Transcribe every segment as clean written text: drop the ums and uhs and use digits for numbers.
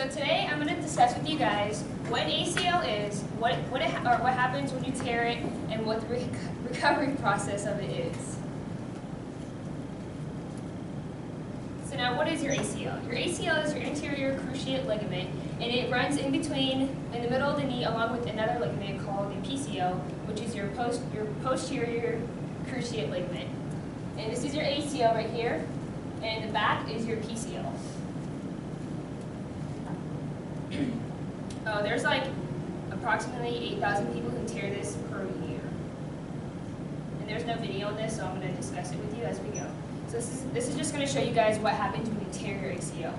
So today I'm going to discuss with you guys what ACL is, what happens when you tear it, and what the recovery process of it is. So now, what is your ACL? Your ACL is your anterior cruciate ligament, and it runs in the middle of the knee, along with another ligament called the PCL, which is your posterior cruciate ligament. And this is your ACL right here, and the back is your PCL. There's like approximately 8,000 people who tear this per year. And there's no video on this, so I'm going to discuss it with you as we go. So this is just going to show you guys what happens when you tear your ACL.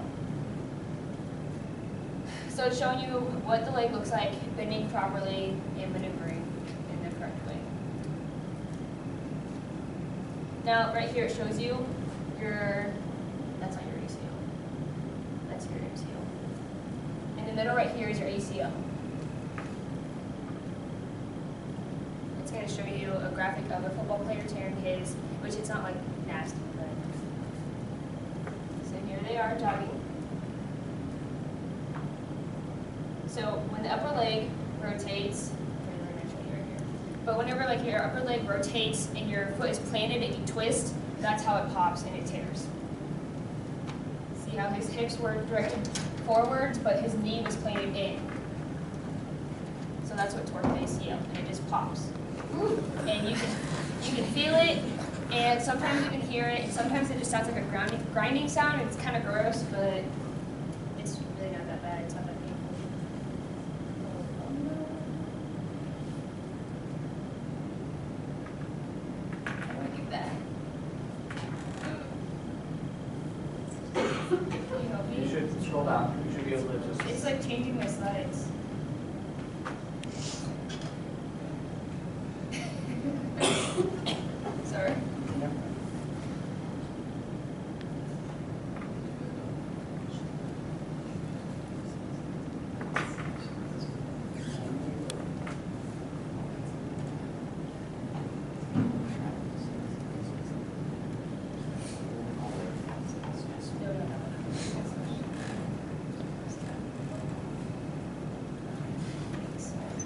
So it's showing you what the leg looks like, bending properly, and maneuvering in the correct way. Now, right here it shows you that's not your ACL. That's your ACL. In the middle right here is your ACL. It's going to show you a graphic of a football player tearing his, which it's not like nasty, but so here they are jogging. So when the upper leg rotates, but whenever like your upper leg rotates and your foot is planted and you twist, that's how it pops and it tears. See how his hips were directed forwards, but his knee was planted in. So that's what tore the ACL, and it just pops. And you can feel it, and sometimes you can hear it, and sometimes it just sounds like a grinding sound, and it's kind of gross, but it's really not that bad. It's not that painful. How do I do that? Can you help me? You should scroll down. You should be able to just... It's like changing my slides. Sorry.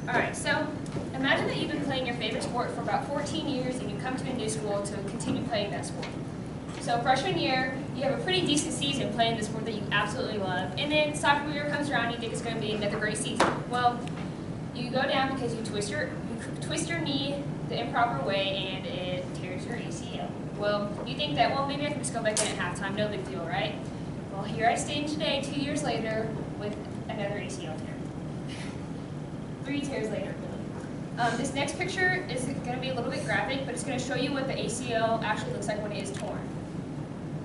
Alright, so imagine that you've been playing your favorite sport for about 14 years and you come to a new school to continue playing that sport. So freshman year, you have a pretty decent season playing the sport that you absolutely love, and then sophomore year comes around and you think it's going to be another great season. Well, you go down because you twist your knee the improper way and it tears your ACL. Well, you think that, well, maybe I can just go back in at halftime, no big deal, right? Well, here I stand today, 2 years later, with another ACL tear. 3 tears later, really. This next picture is going to be a little bit graphic, but it's going to show you what the ACL actually looks like when it is torn.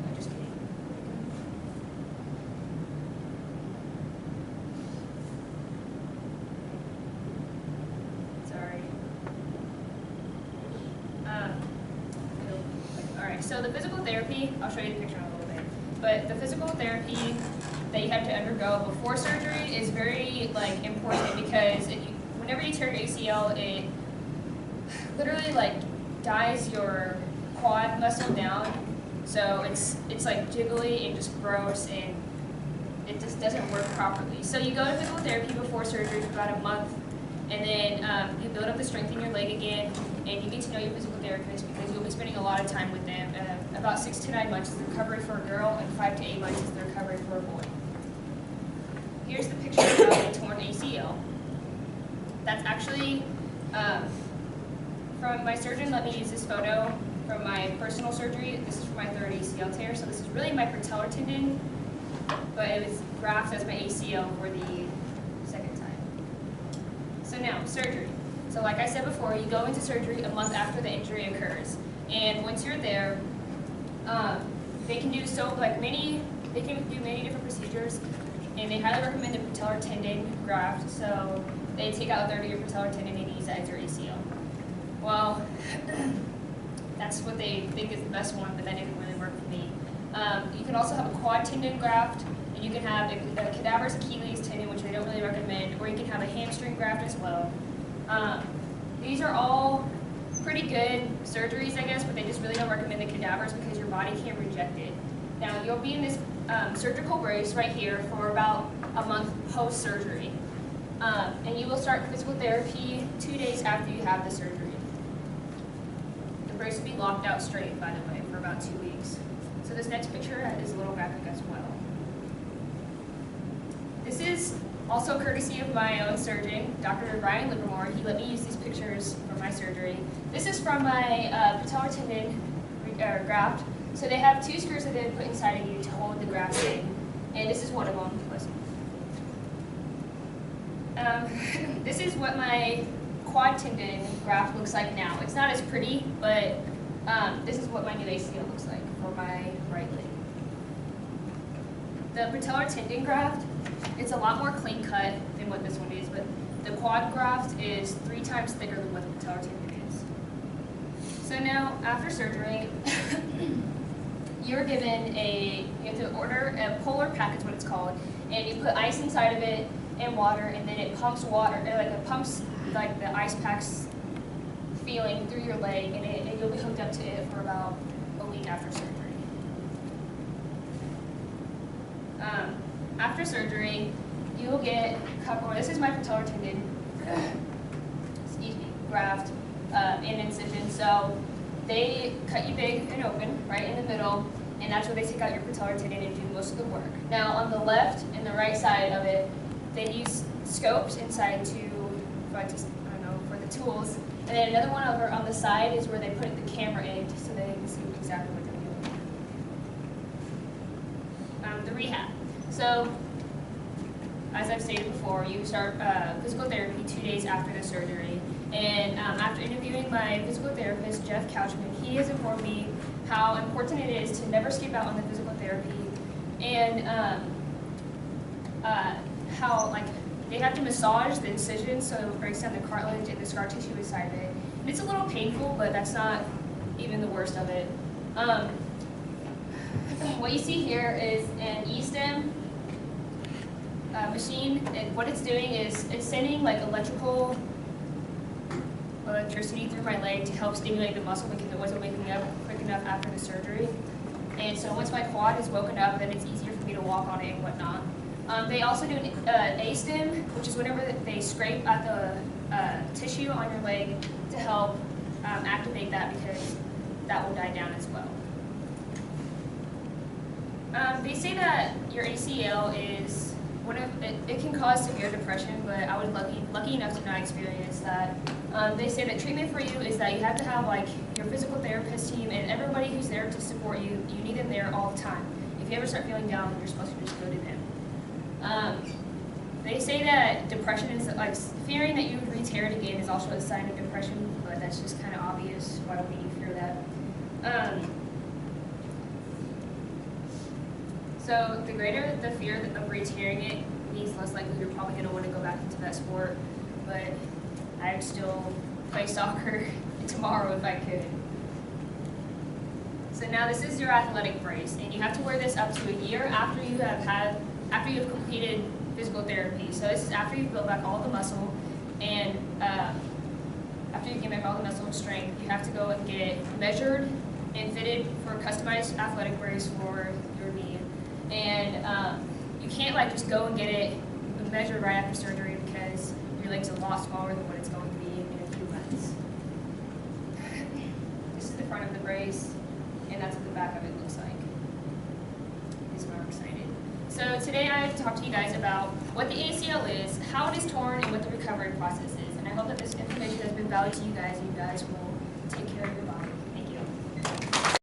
I'm just kidding. Sorry. Alright, so the physical therapy, I'll show you the picture in a little bit, but the physical therapy that you have to undergo before surgery is very important because whenever you tear your ACL, it literally dies your quad muscle down. So it's like jiggly and just gross, and it just doesn't work properly. So you go to physical therapy before surgery for about a month, and then you build up the strength in your leg again, and you get to know your physical therapist because you'll be spending a lot of time with them. About 6 to 9 months is the recovery for a girl, and 5 to 8 months is the recovery for a boy. Here's the picture of a torn ACL. That's actually from my surgeon. Let me use this photo from my personal surgery. This is for my 3rd ACL tear. So this is really my patellar tendon, but it was grafted as my ACL for the 2nd time. So now, surgery. So like I said before, you go into surgery a month after the injury occurs. And once you're there, they can do many different procedures, and they highly recommend the patellar tendon graft. So they take out a third of your patellar tendon and use that as your ACL. Well, that's what they think is the best one, but that didn't really work for me. You can also have a quad tendon graft, and you can have a cadaverous Achilles tendon, which they don't really recommend, or you can have a hamstring graft as well. These are all pretty good surgeries, I guess, but they just really don't recommend the cadavers because your body can't reject it. Now, you'll be in this surgical brace right here for about a month post-surgery. And you will start physical therapy 2 days after you have the surgery. The brace will be locked out straight, by the way, for about 2 weeks. So this next picture is a little graphic as well. This is also courtesy of my own surgeon, Dr. Brian Livermore. He let me use these pictures for my surgery. This is from my patellar tendon graft. So they have 2 screws that they put inside of you to hold the graft in, and this is one of them. This is what my quad tendon graft looks like now. It's not as pretty, but this is what my new ACL looks like for my right leg. The patellar tendon graft, it's a lot more clean cut than what this one is, but the quad graft is 3 times thicker than what the patellar tendon is. So now, after surgery, you're given you have to order a polar pack, is what it's called, and you put ice inside of it and water, and then it pumps water, it pumps like the ice packs feeling through your leg, and you'll be hooked up to it for about a week after surgery. After surgery, you'll get this is my patellar tendon, excuse me, graft and incision. So they cut you big and open right in the middle, and that's where they take out your patellar tendon and do most of the work. Now on the left and the right side of it, they use scopes inside for the tools, and then another one over on the side is where they put the camera in so they can see exactly what they're doing. The rehab. So, as I've stated before, you start physical therapy 2 days after the surgery, and after interviewing my physical therapist, Jeff Couchman, he has informed me how important it is to never skip out on the physical therapy, and how they have to massage the incision so it breaks down the cartilage and the scar tissue inside of it. And it's a little painful, but that's not even the worst of it. What you see here is an E-stem machine, and what it's doing is it's sending electricity through my leg to help stimulate the muscle because it wasn't waking up quick enough after the surgery. And so once my quad is woken up, then it's easier for me to walk on it and whatnot. They also do an A-stem, which is whenever they scrape at the tissue on your leg to help activate that, because that will die down as well. They say that your ACL is it can cause severe depression, but I was lucky enough to not experience that. They say that treatment for you is that you have to have your physical therapist team and everybody who's there to support you. You need them there all the time. If you ever start feeling down, you're supposed to just go to them. They say that depression is fearing that you would re-tear it again is also a sign of depression, but that's just kind of obvious. Why would you fear that? So the greater the fear of re-tearing it means less likely you're probably going to want to go back into that sport. But I'd still play soccer tomorrow if I could. So now this is your athletic brace, and you have to wear this up to a year after you have completed physical therapy. So this is after you've built back all the muscle, and after you get back all the muscle and strength, you have to go and get measured and fitted for a customized athletic brace for your knee. And you can't just go and get it measured right after surgery because your leg's a lot smaller than what it's going to be in a few months. This is the front of the brace, and that's what the back of it looks like. This is why I'm excited. So today I have to talk to you guys about what the ACL is, how it is torn, and what the recovery process is. And I hope that this information has been valuable to you guys, and you guys will